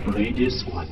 Play this one.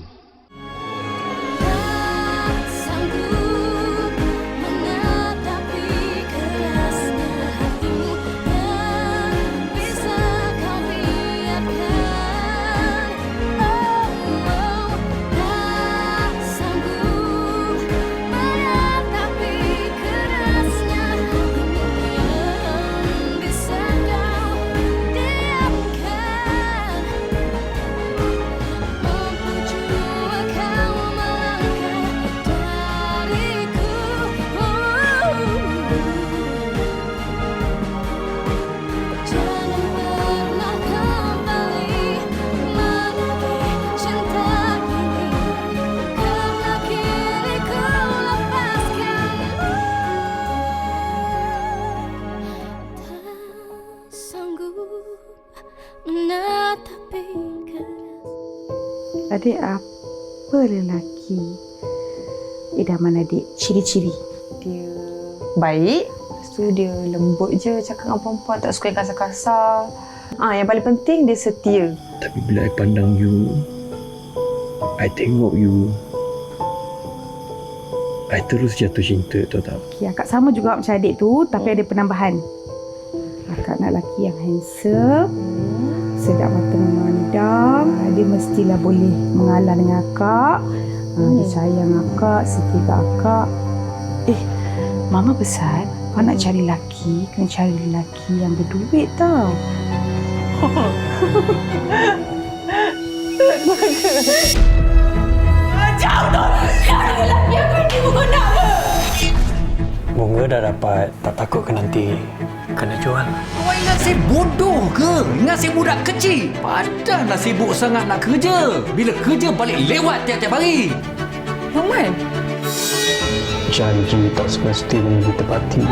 Adik apa lelaki? Idaman adik, ciri-ciri. Dia baik, lepas tu dia lembut je cakap dengan perempuan, tak suka yang kasar-kasar. Yang paling penting dia setia. Tapi bila I pandang you, I tengok you, I terus jatuh cinta, tahu tak? Okay, akak sama juga macam adik tu, tapi ada penambahan. Akak nak lelaki yang handsome, sedap mata memandang, dia mestilah boleh mengalah dengan akak, dia sayang akak, setia kat akak. Mama pesan, kalau nak cari lelaki, kena cari lelaki yang berduit tau. Jauh tu! Yang lelaki aku ini bukan nak ke? Bunga dah dapat, tak takut ke nanti kena jual? Awak ingat saya bodoh ke? Ingat saya budak kecil? Padahlah sibuk sangat nak kerja. Bila kerja balik lewat tiap-tiap hari. Roman? Janji tak semestinya ditepati.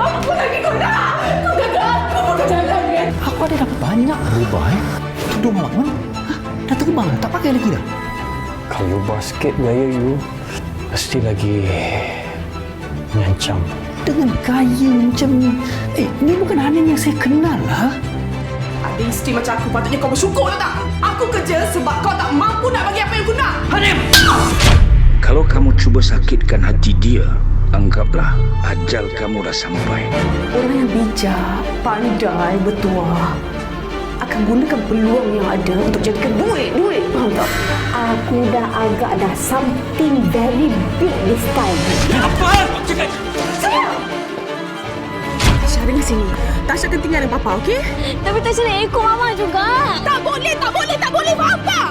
Apa lagi kau nak? Kau kata aku bukan jalan kan? Aku ada dah banyak rubah Tudung awak mana? Dah terbang dah? Tak pakai lagi dah? Kalau basket gaya you, mesti lagi mengancam. Dengan gaya macam ni. Ni bukan Hanim yang saya kenal lah. Ada isteri macam aku patutnya kau bersyukur tak? Aku kerja sebab kau tak mampu nak bagi apa yang aku nak. Hanim! Kalau kamu cuba sakitkan hati dia, anggaplah ajal kamu dah sampai. Orang yang bijak, pandai, bertuah akan gunakan peluang yang ada untuk jadikan duit. Faham tak? Aku dah agak dah something very big this time. Apa? Sayang! Tasha dengar sini. Tasha akan tinggal dengan Papa, okey? Tapi Tasha nak ikut Mama juga. Tak boleh, faham tak?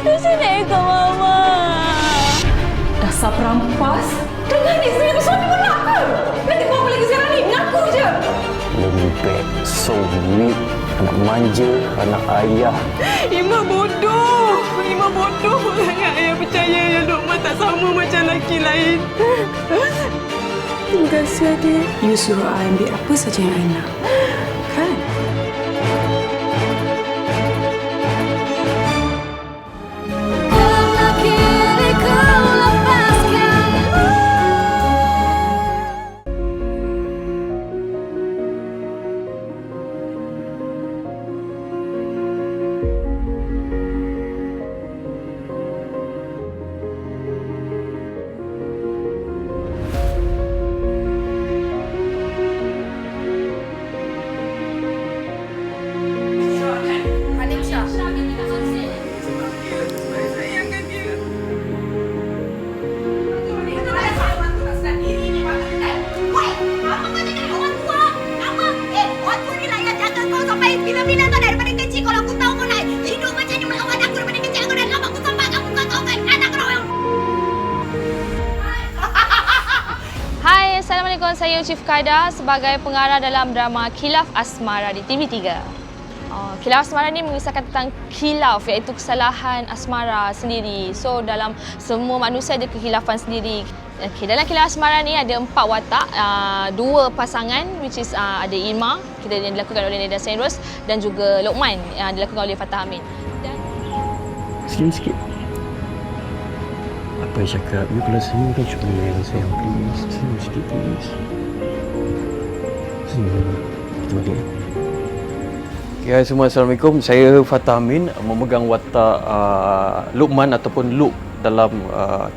Tasha nak ikut Mama. Dasar perampas. Dengar ni, saya ada suami pun nak ke? Nanti kau apa lagi sekarang ni? Mengaku je. Lembek, so weak, anak manja, anak ayah. Ima bodoh sangat. Ayah percaya yang Lokman tak sama macam lelaki lain. Terima kasih, adik. You suruh I ambil apa saja yang I nak. Kan? Assalamualaikum, saya Chief Kaida sebagai pengarah dalam drama Khilaf Asmara di TV3. Khilaf Asmara ni mengisahkan tentang khilaf, iaitu kesalahan asmara sendiri. So dalam semua manusia ada kekhilafan sendiri. Okay, dalam Khilaf Asmara ni ada 4 watak, 2 pasangan which is ada Irma yang dilakukan oleh Neda Senros dan juga Lokman yang dilakukan oleh Fatah Amin. Sikit-sikit. Apa yang cakap, you kalau senyum kan comel, sayang, please. Senyum sikit, please. Senyum. Kita balik. Ya, semua Assalamualaikum. Saya Fatah Amin, memegang watak Luqman ataupun Luq dalam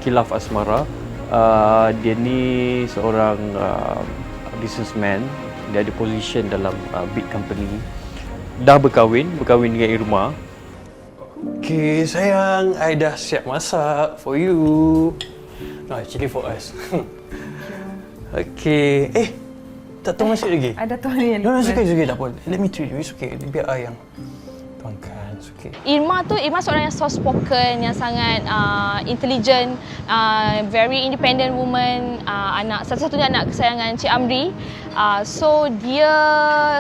Khilaf Asmara. Dia ni seorang businessman. Dia ada position dalam big company. Dah berkahwin dengan Irma. Okay, sayang, I dah siap masak for you. No, actually for us. Okay. Tak tahu masuk lagi? Ada tuan ni. No, it's okay, tak apa. Let me treat you, it's okay. Biar I yang tuangkan, it's okay. Irma seorang yang soft spoken, yang sangat intelligent, very independent woman, satu-satunya anak kesayangan Cik Amri. So dia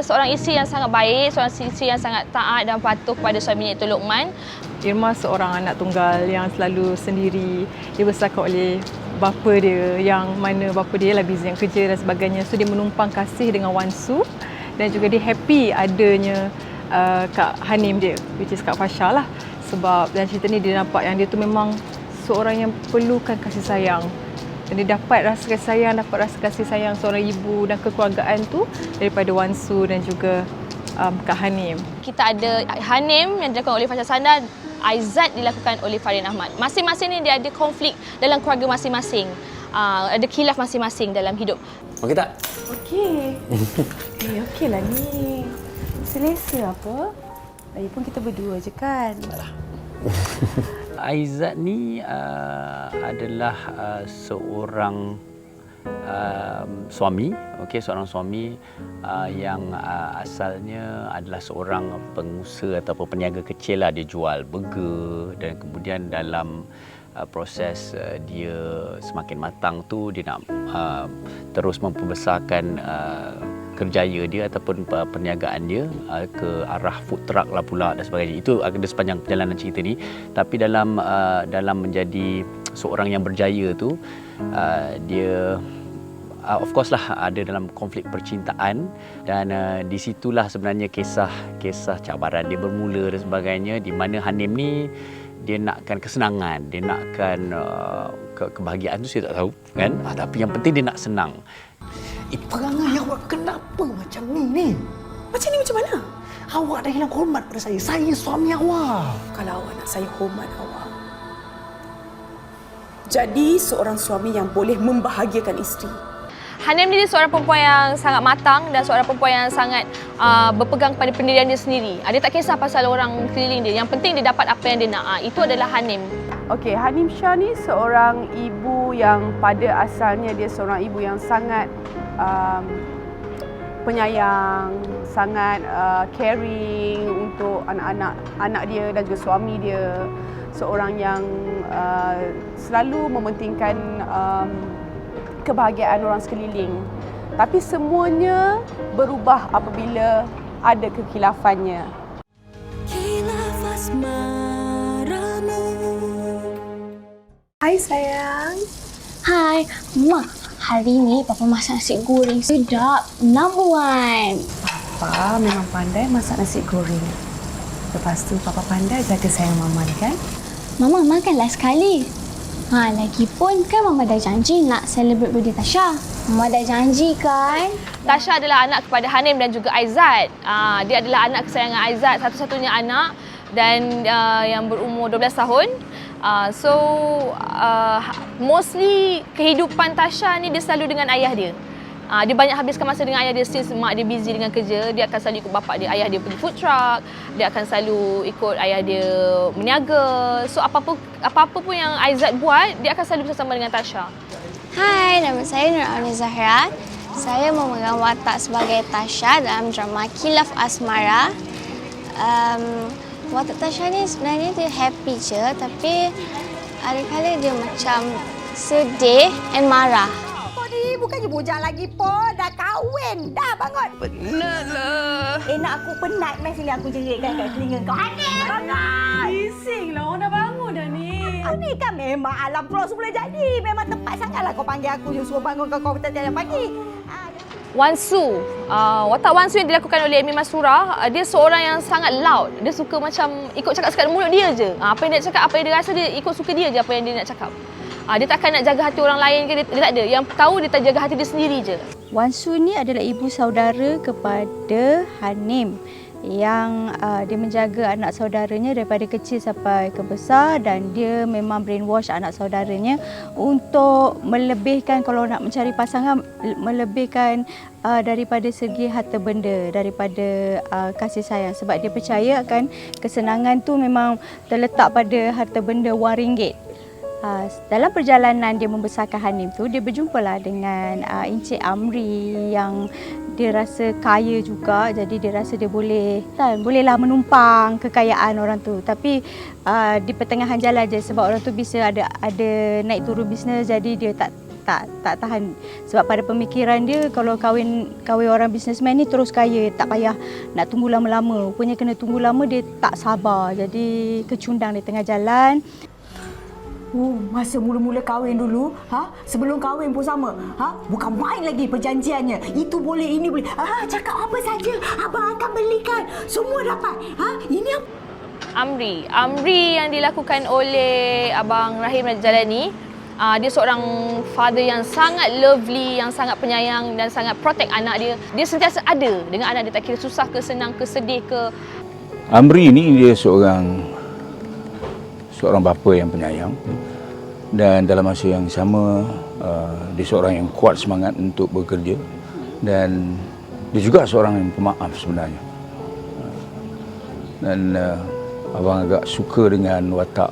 seorang isteri yang sangat baik, seorang isteri yang sangat taat dan patuh kepada suaminya iaitu Luqman. Irma seorang anak tunggal yang selalu sendiri. Dia besarkan oleh bapa dia, yang mana bapa dia lah busy yang kerja dan sebagainya. So dia menumpang kasih dengan Wan Su, dan juga dia happy adanya Kak Hanim dia, which is Kak Fasha lah. Sebab dalam cerita ni dia nampak yang dia tu memang seorang yang perlukan kasih sayang. Dan dia dapat rasa kasih sayang seorang ibu dan kekeluargaan tu daripada Wan Su dan juga Kak Hanim. Kita ada Hanim yang dilakukan oleh Fasha Sanda, Aizat dilakukan oleh Farin Ahmad. Masing-masing ni dia ada konflik dalam keluarga masing-masing. Ada khilaf masing-masing dalam hidup. Okey tak? Okey. Okey lah ni. Selesa apa? Lagipun kita berdua je kan. Aizat ni adalah seorang suami, seorang suami yang asalnya adalah seorang pengusaha ataupun peniaga kecil lah. Dia jual burger, dan kemudian dalam proses dia semakin matang tu, dia nak terus memperbesarkan kerjaya dia ataupun perniagaan dia ke arah food truck lah pula dan sebagainya. Itu ada sepanjang perjalanan cerita ni. Tapi dalam menjadi seorang yang berjaya tu, dia of course lah ada dalam konflik percintaan, dan di situlah sebenarnya kisah cabaran dia bermula dan sebagainya, di mana Hanim ni dia nakkan kesenangan, dia nakkan kebahagiaan tu saya tak tahu kan, tapi yang penting dia nak senang. Perangai awak kenapa macam ni? Macam ni macam mana? Awak dah hilang hormat pada saya. Saya suami awak. Kalau awak nak saya hormat awak, jadi seorang suami yang boleh membahagiakan isteri. Hanim ni dia seorang perempuan yang sangat matang dan seorang perempuan yang sangat berpegang pada pendirian dia sendiri. Dia tak kisah pasal orang keliling dia. Yang penting dia dapat apa yang dia nak. Itu adalah Hanim. Okey, Hanim Shah ni seorang ibu yang pada asalnya dia seorang ibu yang sangat penyayang, sangat caring untuk anak dia dan juga suami dia. Seorang yang selalu mementingkan kebahagiaan orang sekeliling. Tapi semuanya berubah apabila ada kekhilafannya. Khilaf asmaramu. Hai sayang. Hai, Mak. Hari ni Papa masak nasi goreng sedap. Number one. Papa memang pandai masak nasi goreng. Lepas tu Papa pandai jaga sayang Mama ni kan? Mama makanlah sekali. Lagipun kan Mama dah janji nak celebrate birthday Tasha. Mama dah janji kan? Tasha adalah anak kepada Hanim dan juga Aizat. Dia adalah anak kesayangan Aizat, satu-satunya anak, dan yang berumur 12 tahun. Mostly kehidupan Tasha ni dia selalu dengan ayah dia. Dia banyak habiskan masa dengan ayah dia since mak dia busy dengan kerja. Dia akan selalu ikut bapak dia. Ayah dia pergi food truck. Dia akan selalu ikut ayah dia meniaga. So apa-apa pun yang Aizat buat, dia akan selalu bersama dengan Tasha. Hai, nama saya Nur Auni Zahra. Saya memegang watak sebagai Tasha dalam drama Khilaf Asmara. Watak Tasha ni sebenarnya dia happy je, tapi ada kala dia macam sedih and marah. Bukannya bujang lagi pun. Dah kahwin. Dah bangun. Penatlah. Nak aku penat. Mari sini aku jeritkan kat telinga kau. Hanim! Bising lah. Orang dah bangun dah ni. Ni kan memang alam bros boleh jadi. Memang tepat sangatlah kau panggil aku. Je suruh bangun kau tiap-tiap pagi. Wan Su. Watak Wan Su yang dilakukan oleh Amy Masrurah, dia seorang yang sangat loud. Dia suka macam ikut cakap-cakap mulut dia je. Apa yang dia cakap, apa yang dia rasa, dia ikut suka dia je apa yang dia nak cakap. Dia takkan nak jaga hati orang lain ke, dia tak ada. Yang tahu dia tak jaga hati dia sendiri je. Wan Su ni adalah ibu saudara kepada Hanim. yang dia menjaga anak saudaranya daripada kecil sampai ke besar, dan dia memang brainwash anak saudaranya untuk melebihkan, kalau nak mencari pasangan, melebihkan daripada segi harta benda, daripada kasih sayang, sebab dia percaya akan kesenangan tu memang terletak pada harta benda RM1. Dalam perjalanan dia membesarkan Hanim tu, dia berjumpalah dengan Encik Amri yang dia rasa kaya juga, jadi dia rasa dia bolehlah menumpang kekayaan orang tu. Tapi di pertengahan jalan je, sebab orang tu bisa ada naik turun bisnes, jadi dia tak tahan. Sebab pada pemikiran dia, kalau kahwin orang bisnesman ni terus kaya, tak payah nak tunggu lama-lama. Rupanya kena tunggu lama, dia tak sabar, jadi kecundang di tengah jalan. Masa mula-mula kahwin dulu, sebelum kahwin pun sama. Bukan main lagi perjanjiannya. Itu boleh, ini boleh. Cakap apa saja, abang akan belikan. Semua dapat. Ini apa? Amri yang dilakukan oleh Abang Rahim Jalani, dia seorang father yang sangat lovely, yang sangat penyayang dan sangat protect anak dia. Dia sentiasa ada dengan anak dia, tak kira susah ke senang ke sedih ke. Amri ni dia seorang bapa yang penyayang, dan dalam masa yang sama dia seorang yang kuat semangat untuk bekerja, dan dia juga seorang yang pemaaf sebenarnya. Dan abang agak suka dengan watak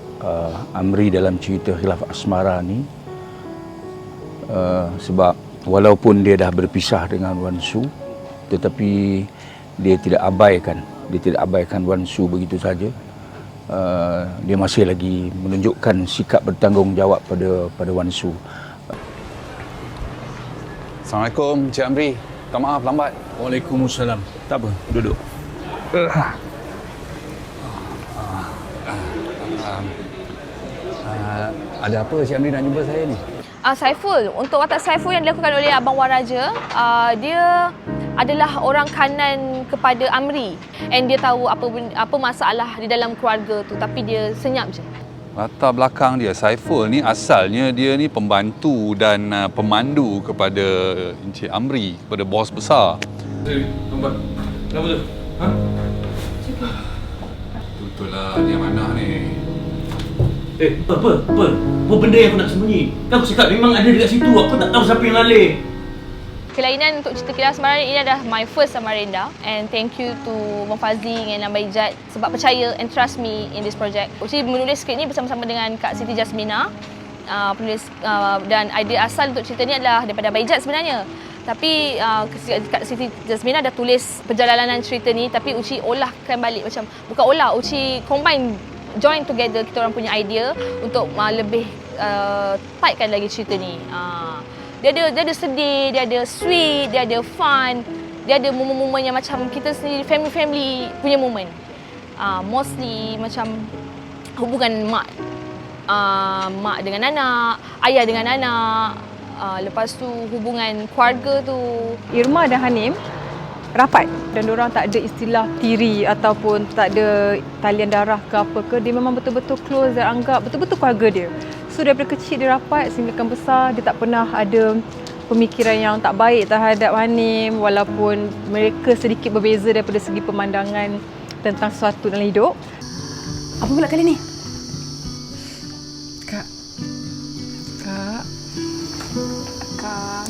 Amri dalam cerita Khilaf Asmara ni, sebab walaupun dia dah berpisah dengan Wan Su, tetapi dia tidak abaikan Wan Su begitu saja. Dia masih lagi menunjukkan sikap bertanggungjawab pada Wan Su. Assalamualaikum, Cik Amri. Minta maaf lambat. Waalaikumsalam. Tak apa, duduk. Ada apa Cik Amri nak jumpa saya ni? Saiful, untuk watak Saiful yang dilakukan oleh Abang Wan Raja, dia adalah orang kanan kepada Amri, and dia tahu apa masalah di dalam keluarga tu, tapi dia senyap je. Latar belakang dia, Saiful ni asalnya dia ni pembantu dan pemandu kepada Encik Amri, kepada bos besar. Lambat. Kenapa tu? Betul lah, dia mana ni? Apa benda yang aku nak sembunyi? Kan aku cakap memang ada dekat situ, aku tak tahu siapa yang lalih. Kelainan untuk cerita Khilaf Asmara ini adalah my first Samarinda, and thank you to Bang Fazli dengan Abang Ijat sebab percaya and trust me in this project. Uci menulis skrip ni bersama-sama dengan Kak Siti Jasmina, penulis, dan idea asal untuk cerita ni adalah daripada Abang Ijat sebenarnya. Tapi Kak Siti Jasmina dah tulis perjalanan cerita ni, tapi Uci olahkan balik, macam bukan olah, Uci join together kita orang punya idea untuk lebih tightkan lagi cerita ni. Dia ada sedih, dia ada sweet, dia ada fun, dia ada momen-momen yang macam kita sendiri family punya momen. Mostly macam hubungan mak dengan anak, ayah dengan anak, lepas tu hubungan keluarga tu. Irma dan Hanim rapat, dan diorang tak ada istilah tiri ataupun tak ada talian darah ke apa ke. Dia memang betul-betul close dan anggap betul-betul keluarga dia. So daripada kecil dia rapat sehinggakan besar, dia tak pernah ada pemikiran yang tak baik terhadap Hanim, walaupun mereka sedikit berbeza daripada segi pemandangan tentang sesuatu dalam hidup. Apa pula kali ni? Kak.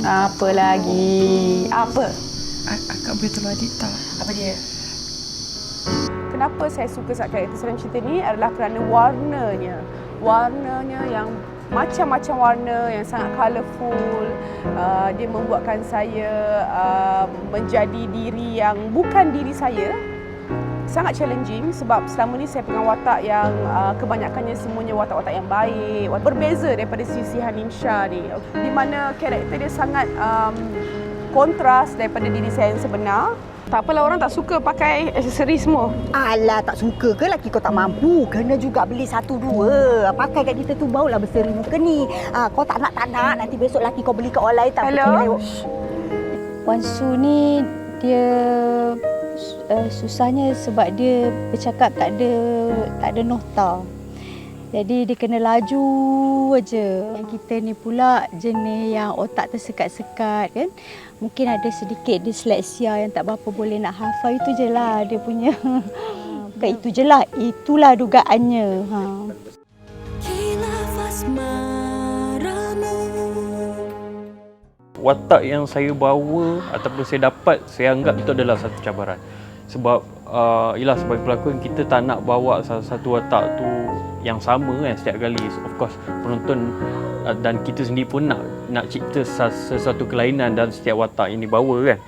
Apa lagi? Apa? Akak boleh tolong adik tak? Apa dia? Kenapa saya suka sangat karakter dalam cerita ni adalah kerana warnanya. Warnanya yang macam-macam warna, yang sangat colourful. Dia membuatkan saya menjadi diri yang bukan diri saya. Sangat challenging sebab selama ni saya pegang watak yang kebanyakannya semuanya watak-watak yang baik. Berbeza daripada sisi Hanim Shah ni, di mana karakter dia sangat kontras daripada diri saya yang sebenar. Tak apalah orang tak suka pakai aksesori semua. Alah, tak suka ke laki kau tak mampu? Kena juga beli 1-2. Pakai kat kita tu barulah berseri muka ni. Kau tak nak, nanti besok laki kau beli kat orang lain tak. Hello? Wan Su ni dia susahnya sebab dia bercakap tak ada nokta. Jadi dia kena laju aja. Yang kita ni pula jenis yang otak tersekat-sekat kan. Mungkin ada sedikit disleksia yang tak berapa boleh nak hafal. Itu je lah dia punya. Bukan itu je lah. Itulah dugaannya. Watak yang saya bawa ataupun saya dapat, saya anggap itu adalah satu cabaran. Sebab ialah sebagai pelakon kita tak nak bawa satu watak tu yang sama kan setiap kali. Of course penonton dan kita sendiri pun nak cipta sesuatu kelainan dalam setiap watak yang dibawa kan.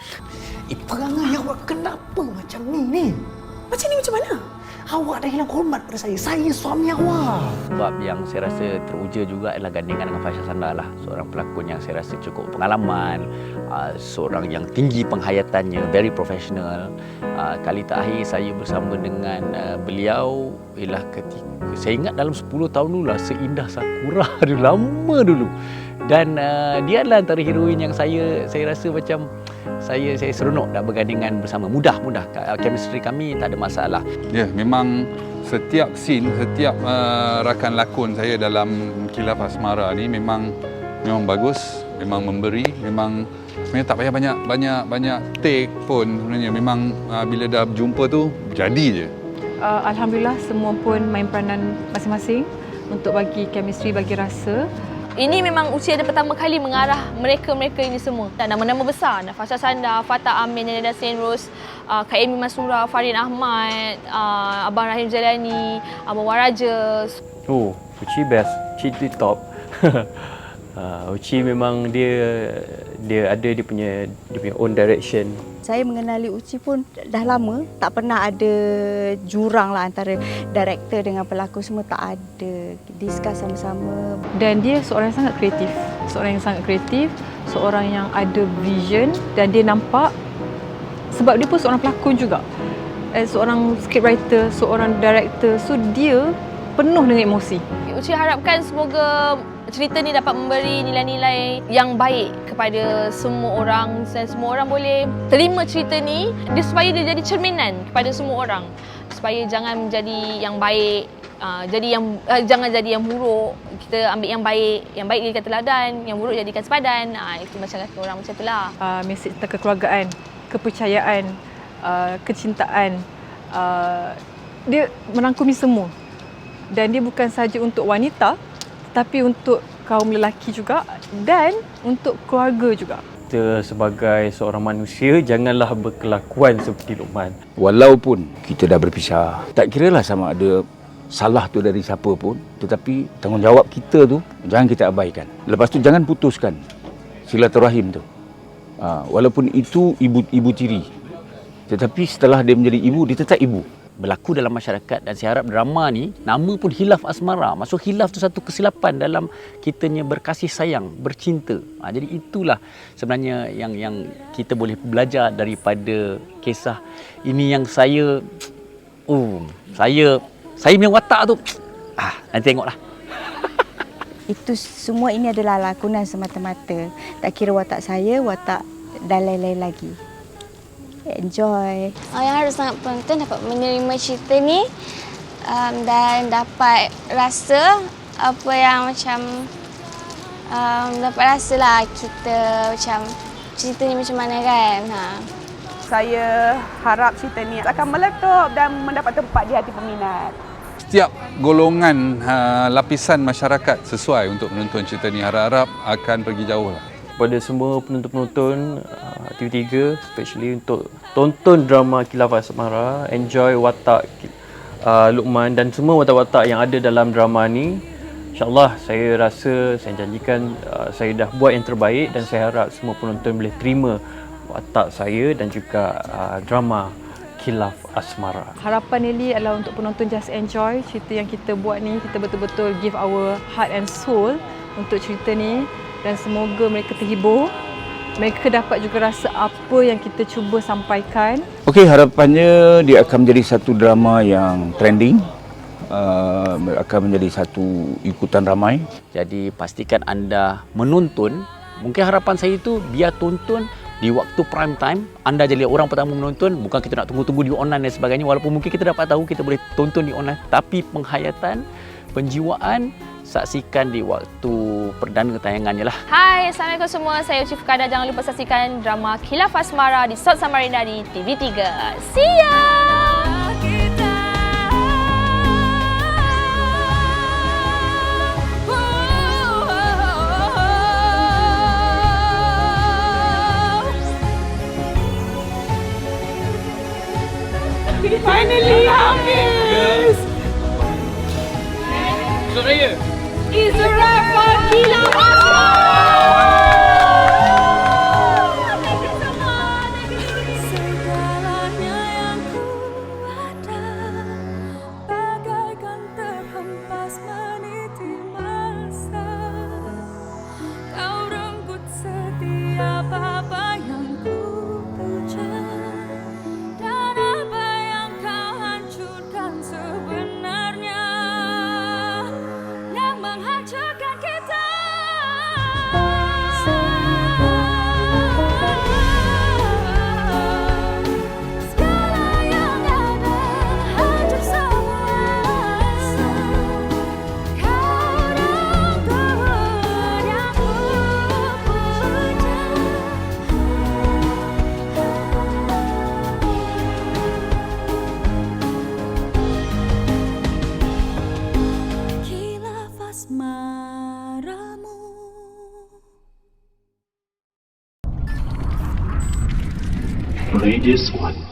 Perangai awak kenapa macam ni? Macam ni macam mana? Awak dah hilang hormat pada saya. Saya suami awak. Sebab yang saya rasa teruja juga adalah gandingan dengan Fasha Sanda lah. Seorang pelakon yang saya rasa cukup pengalaman, seorang yang tinggi penghayatannya, very professional. Kali terakhir saya bersama dengan beliau ialah ketika, saya ingat dalam 10 tahun dulu lah, Seindah Sakura dulu, lama dulu. Dan dia adalah antara heroin yang saya rasa macam saya seronok dah bergandingan bersama. Mudah chemistry kami tak ada masalah. Ya, memang setiap scene, setiap rakan lakon saya dalam Khilaf Asmara ni memang bagus, memang memberi, memang sebenarnya tak payah banyak take pun sebenarnya. Memang bila dah berjumpa tu jadi je. Alhamdulillah semua pun main peranan masing-masing untuk bagi chemistry, bagi rasa. Ini memang Uci ada pertama kali mengarah mereka-mereka ini semua. Dan nama-nama besar, Fasha Sanda, Fatah Amin, Neda Sain Rose, Kak Amy Masura, Farin Ahmad, Abang Rahim Jalani, Abang Waraja. Oh, Uci best. Uci di top. Uci memang dia ada dia punya own direction. Saya mengenali Uci pun dah lama, tak pernah ada jurang lah antara director dengan pelakon, semua tak ada. Discuss sama-sama. Dan dia seorang yang sangat kreatif. Seorang yang ada vision dan dia nampak sebab dia pun seorang pelakon juga. Seorang scriptwriter, seorang director. So dia penuh dengan emosi. Uci harapkan semoga cerita ni dapat memberi nilai-nilai yang baik kepada semua orang dan semua orang boleh terima cerita ni supaya dia jadi cerminan kepada semua orang, supaya jangan menjadi yang baik, jangan jadi yang buruk. Kita ambil yang baik jadikan teladan, yang buruk jadikan sepadan. Itu macam kata orang macam itulah. Mesej tentang kekeluargaan, kepercayaan, kecintaan, dia merangkumi semua. Dan dia bukan sahaja untuk wanita, tapi untuk kaum lelaki juga dan untuk keluarga juga. Kita sebagai seorang manusia janganlah berkelakuan seperti Luqman. Walaupun kita dah berpisah, tak kiralah sama ada salah tu dari siapa pun, tetapi tanggungjawab kita tu jangan kita abaikan. Lepas tu jangan putuskan silaturahim tu. Walaupun itu ibu tiri, tetapi setelah dia menjadi ibu, dia tetap ibu. Berlaku dalam masyarakat dan saya harap drama ni nama pun Khilaf Asmara. Maksud khilaf tu satu kesilapan dalam kitanya berkasih sayang, bercinta. Jadi itulah sebenarnya yang kita boleh belajar daripada kisah ini yang saya punya watak tu nanti tengoklah. Itu semua ini adalah lakonan semata-mata. Tak kira watak saya, watak dan lain-lain lagi. Enjoy. Yang harus sangat penonton dapat menerima cerita ni dan dapat rasa apa yang macam dapat rasalah kita macam cerita ni macam mana kan. Saya harap cerita ni akan meletup dan mendapat tempat di hati peminat. Setiap golongan lapisan masyarakat sesuai untuk menonton cerita ni, harap-harap akan pergi jauh lah. Kepada semua penonton-penonton TV3, especially untuk tonton drama Khilaf Asmara, enjoy watak Luqman dan semua watak-watak yang ada dalam drama ni. InsyaAllah saya rasa, saya janjikan saya dah buat yang terbaik dan saya harap semua penonton boleh terima watak saya dan juga drama Khilaf Asmara. Harapan Nelly adalah untuk penonton just enjoy cerita yang kita buat ni. Kita betul-betul give our heart and soul untuk cerita ni. Dan semoga mereka terhibur, mereka dapat juga rasa apa yang kita cuba sampaikan. Okey, harapannya dia akan menjadi satu drama yang trending, akan menjadi satu ikutan ramai. Jadi pastikan anda menonton. Mungkin harapan saya itu biar tonton di waktu prime time. Anda jadi orang pertama menonton, bukan kita nak tunggu-tunggu di online dan sebagainya. Walaupun mungkin kita dapat tahu kita boleh tonton di online, tapi penghayatan, penjiwaan, saksikan di waktu perdana tayangannya lah. Hai, Assalamualaikum semua. Saya Uci Fukada. Jangan lupa saksikan drama Khilaf Asmara di Sot Samarinda di TV3. See ya! Finally, habis! Stop saya. It's a wrap for Khilaf Segalanya yang ku ada bagaikan terhempas meniti masa. Kau renggut setiap apa yang ku puja. Sebenarnya yang menghancurkan kita. Segala yang ada hancur semua. Kau renggut yang ku puja. Asmaramu. Play this one.